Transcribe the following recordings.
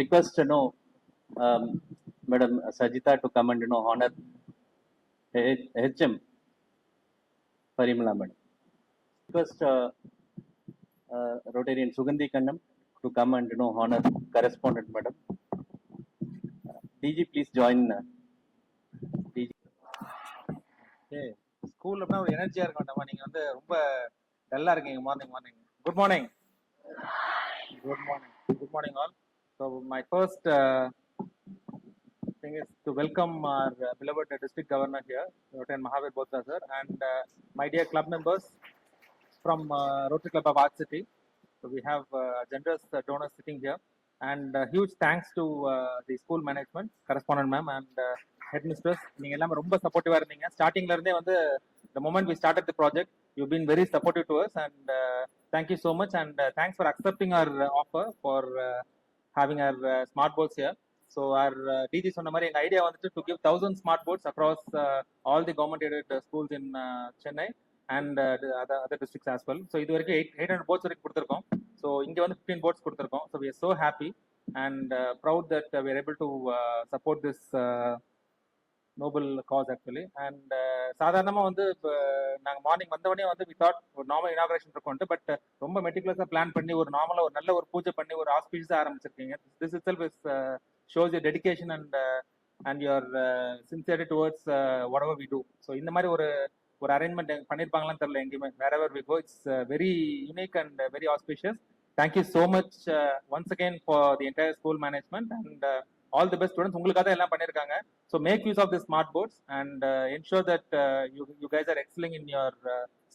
request Madam Sajita to come and honor HM Parimala Madam. Request Rotarian Sugandhi Kannam to come and honor correspondent Madam. DG, please join. DG. Okay. School அப்படினா ஒரு எனர்ஜியா இருக்க வேண்டாமா? நீங்க வந்து ரொம்ப டல்லா இருக்கீங்க morning. Good morning. Good morning all. So my first thing is to welcome our beloved district governor here, Lieutenant Mahavir Bothra sir, and my dear club members from Rotary Club of Art City. So we have generous donors sitting here, and huge thanks to the school management, correspondent ma'am and headmistress. நீங்க எல்லாமே ரொம்ப சப்போர்ட்டிவா இருந்தீங்க. ஸ்டார்டிங்ல இருந்தே வந்து the moment we started the project, you've been very supportive to us, and thank you so much, and thanks for accepting our offer for having our smart boards here. So our DG சொன்ன மாதிரி எங்க idea வந்துட்டு to give 1,000 smart boards across all the government aided schools in Chennai and other districts as well. So இது வரைக்கும் 800 boards வரைக்கும் கொடுத்துருக்கோம். So இங்க வந்து 15 boards கொடுத்துருக்கோம். So we are so happy and proud that we are able to support this noble cause actually. And சாதாரணமா வந்து நாங்க மார்னிங் வந்தவொடனே வந்து we thought ஒரு நார்மல் இனாகரேஷன் இருக்கும்ட்டு, பட் ரொம்ப மெட்டிகுலஸா பிளான் பண்ணி ஒரு நார்மலா ஒரு நல்ல ஒரு பூஜை பண்ணி ஒரு ஆஸ்பீஷியஸா ஆரம்பிச்சிருக்கீங்க. This itself is shows your dedication and your sincerity towards whatever we do. So இந்த மாதிரி ஒரு அரேஞ்ச்மெண்ட் பண்ணிருப்பாங்களான்னு தெரியல எங்கேயுமே. wherever we go, it's very unique and very auspicious. Thank you so much once again for the entire school management, and all the best students. உங்களுக்காக எல்லாம் பண்ணிருக்காங்க. So make use of the smart boards and ensure that you guys are excelling in your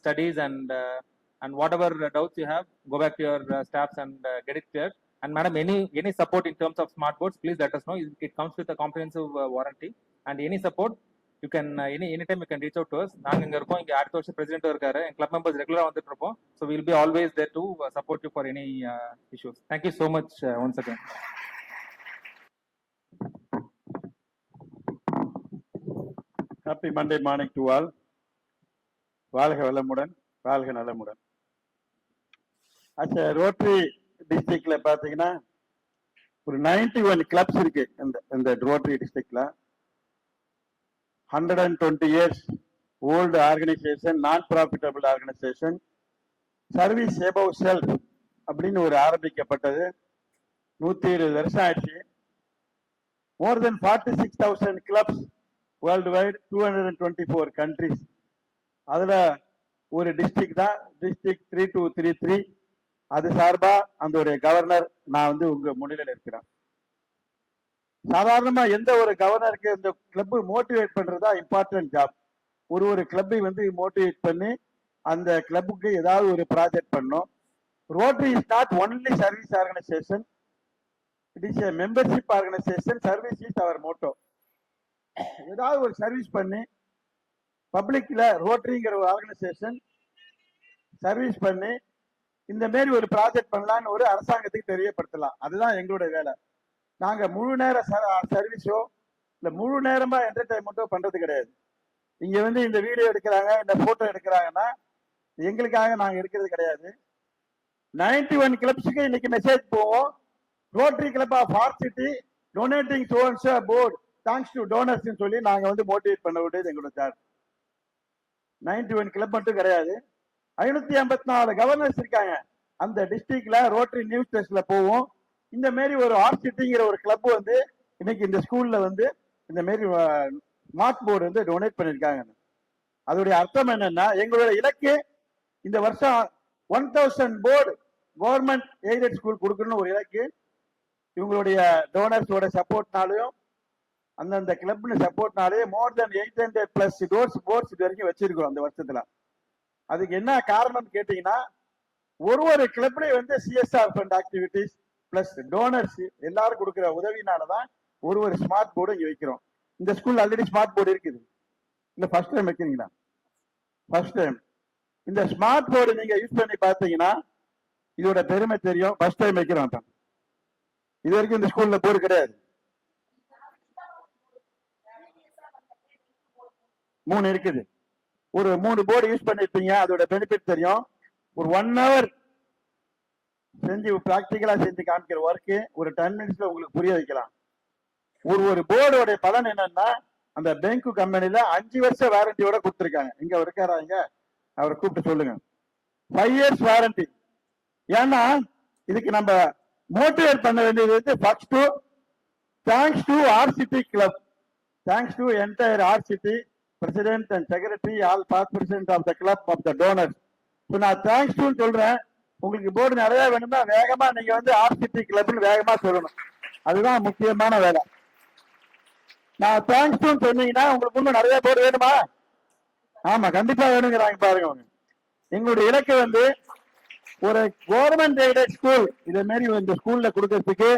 studies, and whatever doubts you have, go back to your staffs and get it cleared. And madam, any support in terms of smart boards, please let us know. It comes with a comprehensive warranty, and any support you can anytime you can reach out to us. நாங்க இங்க இருக்கோம். இங்க அடுத்த வருஷம் president இருக்காரு. என் club members ரெகுலரா வந்துட்டு இருப்போம். So we will be always there to support you for any issues. Thank you so much once again. Happy Monday morning to all. வாழ்க வளமுடன், வாழ்க நலமுடன். ரோட்டரி டிஸ்ட்ரிக்ட்ல பாத்தீங்கன்னா ஒரு 91 கிளப்ஸ் இருக்கு இந்த ரோட்டரி டிஸ்ட்ரிக்ட்ல. 120 years old organization, நான் profitable organisation. Service above self அப்படின்னு ஒரு ஆரம்பிக்கப்பட்டது. 120 வருஷம் ஆயிடுச்சு. மோர் தென் 46,000 கிளப்ஸ் வேர்ல்டு வைட், 224 கண்ட்ரிஸ். அதுல ஒரு டிஸ்ட்ரிக்ட் தான் டிஸ்ட்ரிக்ட் 3233. அது சார்பா அந்த ஒரு கவர்னர் நான் வந்து உங்க முன்னிலையில் இருக்கிறேன். சாதாரணமா எந்த ஒரு கவர்னருக்கு இந்த கிளப் மோட்டிவேட் பண்றதா இம்பார்ட்டன்ட் ஜாப். ஒரு கிளப்பை வந்து மோட்டிவேட் பண்ணி அந்த கிளப்புக்கு ஏதாவது ஒரு ப்ராஜெக்ட் பண்ணும். Rotary is not only service organisation, it is a membership organization. Service is our motto. ஏதாவது ஒரு சர்வீஸ் பண்ணி பப்ளிக்ல ரோட்டரிங்கிற ஒரு ஆர்கனைசேஷன் சர்வீஸ் பண்ணி இந்த மாரி ஒரு ப்ராஜெக்ட் பண்ணலான்னு ஒரு அரசாங்கத்துக்கு தெரியப்படுத்தலாம். அதுதான் எங்களுடைய வேலை. நாங்க முழு நேர சர்வீஸோ இல்ல முழு நேரமா என்டர்டைன்மெண்ட்டோ பண்றது கிடையாது. இங்க வந்து இந்த வீடியோ எடுக்கிறாங்க, இந்த போட்டோ எடுக்கிறாங்கன்னா எங்களுக்காக நாங்க எடுக்கிறது கிடையாது. 91 கிளப்ஸுக்கு இன்னைக்கு மெசேஜ் போவோம். Rotary club of Art City donating tons board thanks to donors சொல்லி நாங்க வந்து மோட்டிவேட் பண்ண வேண்டியது எங்களோட சார்ஜ். 91 கிளப் மட்டும் கிடையாது, 554 கவர்னர்ஸ் இருக்காங்க அந்த டிஸ்ட்ரிக்ட்ல. ரோட்டரி நியூஸ் டெஸ்ட்ல போவோம். இந்த மாரி ஒரு ஆர்ட் சிட்டிங்கிற ஒரு கிளப் வந்து இன்னைக்கு இந்த ஸ்கூல்ல வந்து இந்த மாரி ஸ்மார்ட் போர்டு வந்து டொனேட் பண்ணிருக்காங்க. அதோடைய அர்த்தம் என்னன்னா, எங்களுடைய இலக்கு இந்த வருஷம் 1000 போர்டு கவர்மெண்ட் எய்டட் ஸ்கூல் கொடுக்கணும்னு ஒரு இலக்கு. இவங்களுடைய டோனர்ஸோட சப்போர்ட்னாலையும் அந்தந்த கிளப்ல சப்போர்ட்னாலே மோர் தென் 800+ போர்ட்ஸ் இது வரைக்கும் வச்சிருக்கோம் அந்த வருஷத்துல. அதுக்கு என்ன காரணம் கேட்டீங்கன்னா, ஒரு கிளப்லயும் வந்து CSR fund activities plus donors எல்லாரும் கொடுக்குற உதவினாலதான் ஒரு ஸ்மார்ட் போர்டு இங்க வைக்கிறோம். இந்த ஸ்கூல்ல ஆல்ரெடி ஸ்மார்ட் போர்டு இருக்குது. இந்த ஃபர்ஸ்ட் டைம் வைக்கிறீங்களா? First time. இந்த ஸ்மார்ட் போர்டு நீங்க யூஸ் பண்ணி பார்த்தீங்கன்னா இதோட பெருமை தெரியும். ஃபர்ஸ்ட் டைம் வைக்கிறோம். இது வரைக்கும் இந்த ஸ்கூல்ல போர்டு கிடையாது. 3 இருக்குது. ஒரு 3 போர்டு யூஸ் பண்ணிருப்பீங்க, அதோட பெனிஃபிட் தெரியும். ஒரு 1 hour செஞ்சு பிராக்டிக்கலா செஞ்சு காமிக்கிற ஒர்க்கு ஒரு 10 மினிட்ஸ்ல உங்களுக்கு புரிய வைக்கலாம். ஒரு போர்டோட பலன் என்னன்னா, அந்த பேங்க் கம்பெனில 5 வருஷம் வாரண்டியோட கொடுத்துருக்காங்க. இங்க இருக்காரா? இங்க அவரை கூப்பிட்டு சொல்லுங்க. 5 இயர்ஸ் வாரண்டி. ஏன்னா இதுக்கு நம்ம மோட்டிவேட் பண்ண வேண்டியது வந்து first thanks to RCT club, thanks to entire RCT president and secretary, all past president of the club of the donors. So நான் தேங்க்ஸ் டு சொல்றேன். உங்களுக்கு போர்டு நிறைய வேணும்னா வேகமா நீங்க வந்து ஆர்சிடி கிளப்னு வேகமா சொல்லணும். அதுதான் முக்கியமான வேலை. நான் தேங்க்ஸ் டு சொன்னீங்கன்னா உங்களுக்கு இன்னும் நிறைய போர்டு வேணுமா? ஆமா, கண்டிப்பா வேணுங்கிறாங்க பாருங்க. எங்களுடைய இலக்கு வந்து ஒரு கவர்மெண்ட் எய்டட் ஸ்கூல் இதே மாதிரி இந்த ஸ்கூல்ல கொடுக்கறதுக்கு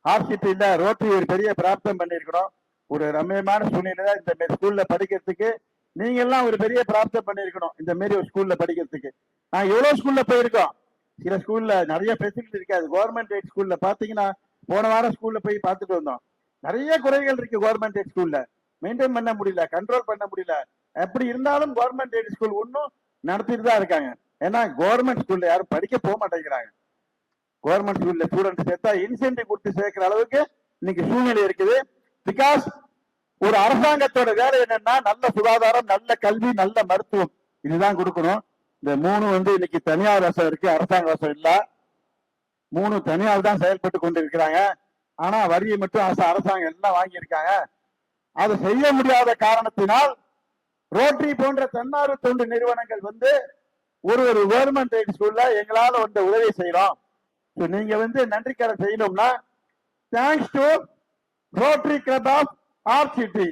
ஆர்சிடில ரோட்டரி ஒரு பெரிய பிராப்தம் பண்ணிருக்கணும். ஒரு ரம்யமான சூழ்நிலை இந்த மாதிரி ஸ்கூல்ல படிக்கிறதுக்கு நீங்க எல்லாம் ஒரு பெரிய பிராப்தம் பண்ணிருக்கணும். இந்த மாதிரி ஒரு ஸ்கூல்ல படிக்கிறதுக்கு நான் எவ்வளவு ஸ்கூல்ல போயிருக்கோம். சில ஸ்கூல்ல நிறைய ஃபெசிலிட்டி இருக்காது. கவர்மெண்ட் எய்ட் ஸ்கூல்ல பாத்தீங்கன்னா போன வாரம் ஸ்கூல்ல போய் பார்த்துட்டு வந்தோம். நிறைய குறைகள் இருக்கு கவர்மெண்ட் எய்ட் ஸ்கூல்ல. மெயின்டைன் பண்ண முடியல, கண்ட்ரோல் பண்ண முடியல. எப்படி இருந்தாலும் கவர்மெண்ட் எய்ட் ஸ்கூல் ஒன்னும் நடத்திட்டு தான் இருக்காங்க. ஏன்னா கவர்மெண்ட் ஸ்கூல்ல யாரும் படிக்க போக மாட்டேங்கிறாங்க. கவர்மெண்ட் ஸ்கூல்ல ஸ்டூடெண்ட் சேர்த்தா இன்சென்டிவ் கொடுத்து சேர்க்கிற அளவுக்கு இன்னைக்கு சூழ்நிலை இருக்குது. பிகாஸ் ஒரு அரசாங்கத்தோட வேலை என்னன்னா நல்ல சுகாதாரம், நல்ல கல்வி, நல்ல மருத்துவம் இதுதான் கொடுக்கணும். இந்த 3 வந்து இன்னைக்கு தனியார் வசம் இருக்கு, அரசாங்க வசம் இல்ல. 3 தனியார் தான் செயல்பட்டு கொண்டு இருக்கிறாங்க. ஆனா வரியை மட்டும் அரசாங்கம் எல்லாம் வாங்கி இருக்காங்க. அதை செய்ய முடியாத காரணத்தினால் ரோட்டரி போன்ற தன்னார்வ தொண்டு நிறுவனங்கள் வந்து ஒரு கவர்மெண்ட் எய்ட் ஸ்கூல்ல எங்களால வந்து உதவி செய்யறோம். நீங்க வந்து நன்றி கடன் செய்யணும்னா thanks to Rotary club of RCD.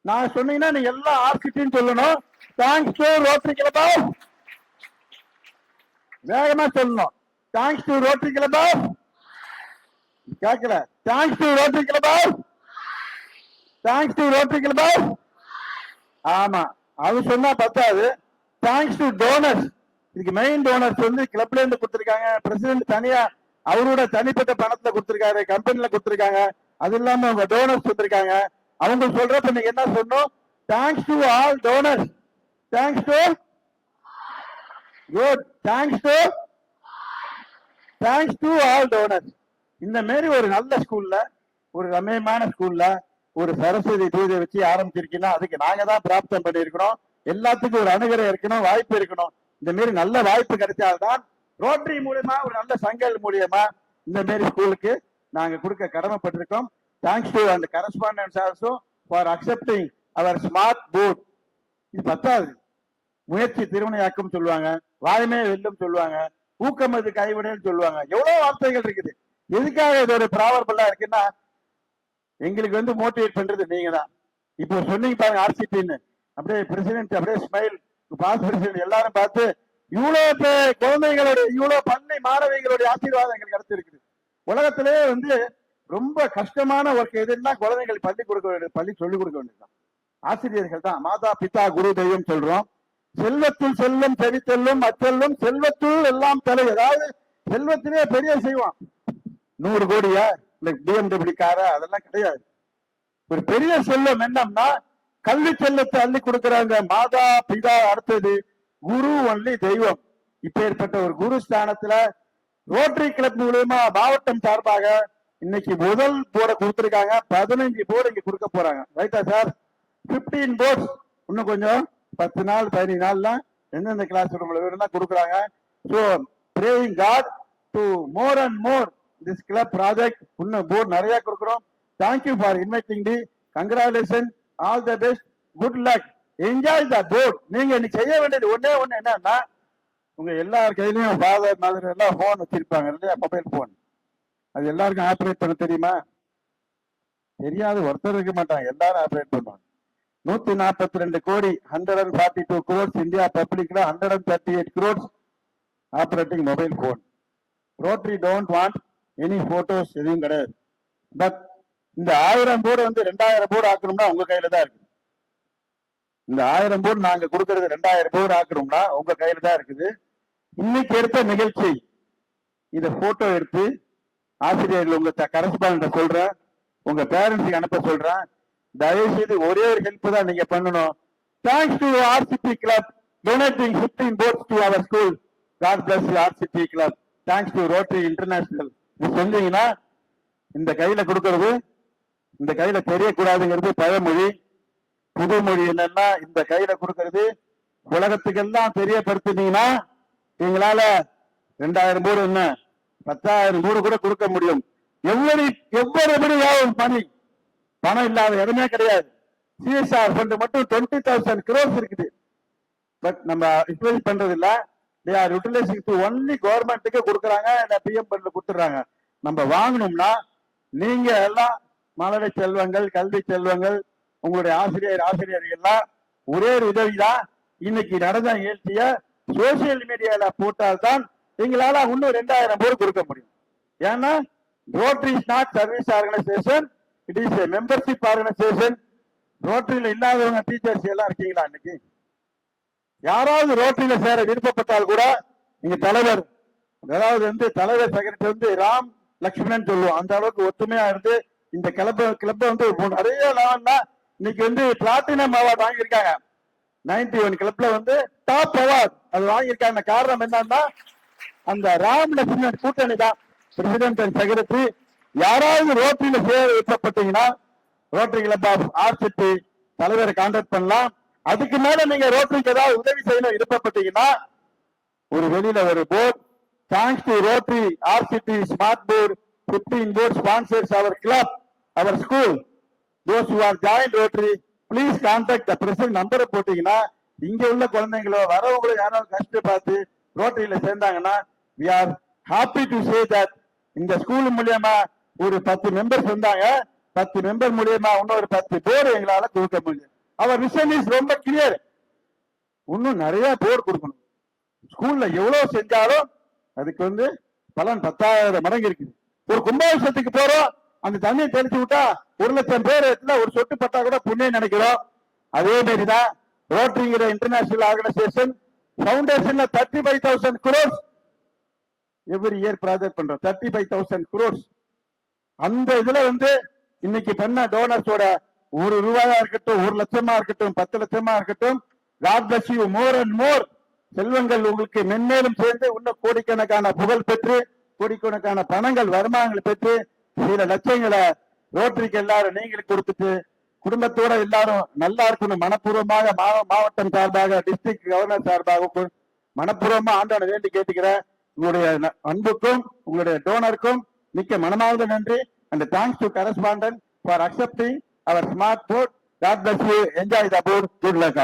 நான் சொன்னீங்கன்னா நீங்க எல்லாம் ஆர்சிடின்னு சொல்லணும். Thanks to Rotary club of, வேகமா சொல்லணும். Thanks to Rotary club of, கேட்கல. Thanks to Rotary club of, thanks to Rotary club of. ஆமா, அது சொன்னா பத்தாது. Thanks to donors. இதுக்கு மெயின் டோனர்ஸ் வந்து கிளப்ல இருந்து கொடுத்திருக்காங்க. பிரசிடென்ட் தனியா அவரோட தனிப்பட்ட பணத்துல கொடுத்திருக்காரு, கம்பெனில கொடுத்திருக்காங்க. அது இல்லாம உங்க டோனர்ஸ் வந்திருக்காங்க. அவங்க சொல்றப்ப நீங்க என்ன சொல்லணும்? Thanks to all donors, thanks to good, thanks to all donors. இந்த மாதிரி ஒரு நல்ல ஸ்கூல்ல, ஒரு ரம்யமான ஸ்கூல்ல ஒரு சரஸ்வதி பூஜை வச்சு ஆரம்பிச்சிருக்கீங்கன்னா அதுக்கு நாங்க தான் பிராப்தம் பண்ணிருக்கிறோம். எல்லாத்துக்கும் ஒரு அணுகரை இருக்கணும், வாய்ப்பு இருக்கணும். இந்த மாதிரி நல்ல வாய்ப்பு கிடைச்சால்தான் ரோட்டரி மூலியமா ஒரு நல்ல சங்கல் மூலியமா இந்த மாதிரி ஸ்கூலுக்கு நாங்க கொடுக்க கடமைப்பட்டிருக்கோம். தேங்க்ஸ் டு அந்த correspondence also for accepting our smart board. இது பத்தாது, முயற்சி திருவினையாக்கும் சொல்லுவாங்க, வாய்மே வெல்லும் சொல்லுவாங்க, ஊக்கம் அது கைவிடன்னு சொல்லுவாங்க. எவ்வளவு வார்த்தைகள் இருக்குது. எதுக்காக இது ஒரு ப்ராவர்பலா இருக்குன்னா எங்களுக்கு வந்து மோட்டிவேட் பண்றது நீங்க தான். இப்போ சொன்னீங்க பாருங்க ஆர்சிடின்னு, அப்படியே பிரசிடென்ட் அப்படியே ஸ்மைல், பாஸ் பிரசிடென்ட் எல்லாரும் பார்த்து இவ்வளவு குழந்தைகளுடைய இவ்வளவு பள்ளி மாணவிகளுடைய ஆசீர்வாதம் எங்களுக்கு கிடைச்சிருக்குது. உலகத்திலே வந்து ரொம்ப கஷ்டமான ஒர்க் எதுன்னா குழந்தைகள் பள்ளி கொடுக்க வேண்டியது, பள்ளி சொல்லிக் கொடுக்க வேண்டியதுதான் ஆசிரியர்கள் தான். மாதா பிதா குரு தெய்வம் சொல்றோம். செல்வத்தில் செல்லும் செவித்தெல்லும் அச்செல்லும் செல்வத்துள் எல்லாம் தலை. அதாவது செல்வத்திலே பெரிய செய்வான். 100 கோடியா இல்ல BMW காரா அதெல்லாம் கிடையாது. ஒரு பெரிய செல்வம் என்னன்னா கல்வி செல்வத்தை அள்ளி கொடுக்கிறாங்க. மாதா பிதா, அடுத்தது குரு, ஒன்லி தெய்வம். இப்பேற்பட்ட ஒரு குரு ஸ்தானத்துல ரோட்டரி கிளப் மூலமா மாவட்டம் சார்பாக இன்னைக்கு முதல் போர்டை கொடுத்திருக்காங்க. 15 போர்டு இங்க கொடுக்க போறாங்க. ரைட்டா சார்? 15 போர்ட்ஸ் இன்னும் கொஞ்சம் 10 நாள் 15 நாள்ல எந்தெந்த கிளாஸ் ரூம்ல வேணும்னா கொடுக்குறாங்க. So praying God to more and more this club project. இன்னும் போர்டு நிறைய கொடுக்குறோம். Thank you for inviting the. Congratulation, all the best, good luck, enjoy the board. நீங்க இன்னைக்கு செய்ய வேண்டியது ஒன்னே ஒண்ணு என்னன்னா, உங்க எல்லார் கையிலயும் ஃபாதர் மதர் எல்லாம் போன் வச்சிருப்பாங்க இல்லையா, மொபைல் போன். அது எல்லாருக்கும் ஆப்ரேட் பண்ண தெரியுமா? தெரியாது, ஒருத்தர் இருக்க மாட்டாங்க, எல்லாரும் ஆப்ரேட் பண்ணுவாங்க. 142 கோடி, 142 crores இந்தியா பப்ளிக்ல 138 crores operating mobile phone. Rotary don't want any photos, எதுவும் கிடையாது. பட் இந்த 1000 போர்டு வந்து 2000 போர்டு ஆக்கணும்னா உங்க கையில தான் இருக்கு. இந்த 1000 போர்டு நாங்க கொடுக்கறது 2000 போர்டு ஆக்கணும்னா உங்க கையில தான் இருக்குது. இன்னைக்கு எடுத்த நிகழ்ச்சி இத போட்டோ எடுத்து ஆசிரியர்கள் உங்க கரஸ்பாண்டன்ட் சொல்றேன், உங்க பேரண்ட்ஸுக்கு அனுப்ப சொல்றேன். தயவு செய்து ஒரே ஒரு ஹெல்ப் தான் நீங்க பண்ணணும். Thanks to RCT club donating 15 boats to our school. God bless you RCT club. Thanks to rotary international. இது சொன்னீங்கன்னா இந்த கையில கொடுக்கறது இந்த கையில தெரியக்கூடாதுங்கிறது பழமொழி. புதுமொழி என்னன்னா இந்த கையில கொடுக்கறது உலகத்துக்கெல்லாம் தெரியப்படுத்தினீங்கன்னா எங்களால 2000 கோடி என்ன 10,000 கோடி கூட கொடுக்க முடியும். எவ்வளவு மணி பணம் இல்லாத இடமே கிடையாது. சிஎஸ்ஆர் ஃபண்ட் மட்டும் 20,000 crores இருக்குது. பட் நம்ம யூட்டிலைஸ் பண்றது இல்ல. They are utilising to only கவர்மெண்ட்டுக்கு கொடுக்குறாங்க, பிஎம் ஃபண்ட்ல கொடுத்துறாங்க. நம்ம வாங்கணும்னா நீங்க எல்லாம் மழலை செல்வங்கள், கல்வி செல்வங்கள், உங்களுடைய ஆசிரியர்கள்லாம் ஒரே ஒரு உதவிதான். இன்னைக்கு நடந்த நிகழ்ச்சிய சோசியல் மீடியால போட்டால்தான் எங்களால இன்னும் 2,000 கோடி கொடுக்க முடியும். ஏன்னா Rotary is not service organisation, it is a membership organisation. ரோட்டரியில இல்லாதவங்க டீச்சர்ஸ் எல்லாம் இருக்கீங்களா? இன்னைக்கு யாராவது ரோட்டரியில சேர விருப்பப்பட்டால் கூட நீங்க தலைவர், அதாவது தலைவர் செக்ரட்டரி ராம் லட்சுமணன் சொல்லுவோம். அந்த அளவுக்கு ஒத்துமையா இருந்து இந்த கிளப்ப நிறைய லெவல்ல இன்னைக்கு பிளாட்டினம் அவார்டு வாங்கியிருக்காங்க. 91 கிளப்ல டாப் அவார்டு அது வாங்கியிருக்காங்க. காரணம் என்னன்னா அந்த ராம் லட்சுமணன் கூட்டணி தான். பிரசிடென்ட் அண்ட் செக்ரட்டரி யாராவது ரோட்டரியில சேர விருப்பப்பட்டீங்கன்னா ரோட்டரி கிளப் ஆஃப் ஆர்சிட்டி தலைவரை கான்டாக்ட் பண்ணலாம். அதுக்கு மேல நீங்க ரோட்டரிக்கு ஏதாவது உதவி செய்யணும் விருப்பப்பட்டீங்கன்னா ஒரு வெளியில ஒரு board, thanks to rotary ஆர்சிட்டி smart board 15 board sponsors our club, our school. Those who are joined Rotary, please contact the present number போட்டீங்கன்னா இங்க உள்ள குழந்தைங்களோ வரவங்களோ யாராவது கஷ்டப்பட்டு ரோட்டரியில சேர்ந்தாங்கன்னா we are happy to say that இந்த ஸ்கூல் மூலியமா ஒரு 10 மெம்பர்ஸ் வந்தாங்க. 10 மெம்பர் மூலியமா இன்னொரு 10 போர்டு எங்களால கொடுக்க முடியும். அவர் விஷன் இஸ் ரொம்ப கிளியர். இன்னும் நிறைய போர்டு கொடுக்கணும். ஸ்கூல்ல எவ்வளவு செஞ்சாலும் அதுக்கு பலன் 10,000 மடங்கு இருக்குது. ஒரு கும்பாபிஷேகத்துக்கு போறோம், அந்த தண்ணியை தெளிச்சு விட்டா 1,00,000 பேர் ஒரு சொட்டு பட்டா கூட புண்ணியம் நினைக்கிறோம். அதே மாதிரிதான் ரோட்டரிங்கிற இன்டர்நேஷனல் ஆர்கனைசேஷன் ஃபவுண்டேஷன்ல 35,000 crores எவ்ரி இயர் ப்ராஜெக்ட் பண்றோம். 35,000 crores. அந்த இதுல இன்னைக்கு பண்ண டோனர்ஸோட ₹1 இருக்கட்டும், 1,00,000 இருக்கட்டும், 10,00,000 இருக்கட்டும், God bless you more and more. செல்வங்கள் உங்களுக்கு மென்மேலும் சேர்ந்து இன்னும் கோடிக்கணக்கான புகழ் பெற்று கோடிக்கணக்கான பணங்கள் வருமானங்கள் பெற்று சில லட்சங்களை ரோட்டரிக்கு எல்லாரும் நீங்களுக்கு கொடுத்துட்டு குடும்பத்தோட எல்லாரும் நல்லா இருக்கணும். மனப்பூர்வமாக மாவட்டம் சார்பாக டிஸ்ட்ரிக்ட் கவர்னர் சார்பாக மனப்பூர்வமா ஆண்டவனை வேண்டி கேட்டுக்கிறேன். உங்களுடைய அன்புக்கும் உங்களுடைய டோனருக்கும் மிக்க மனமார்ந்த நன்றி. and thanks to correspondent for accepting our smart board. God bless you. Enjoy the board. Good luck.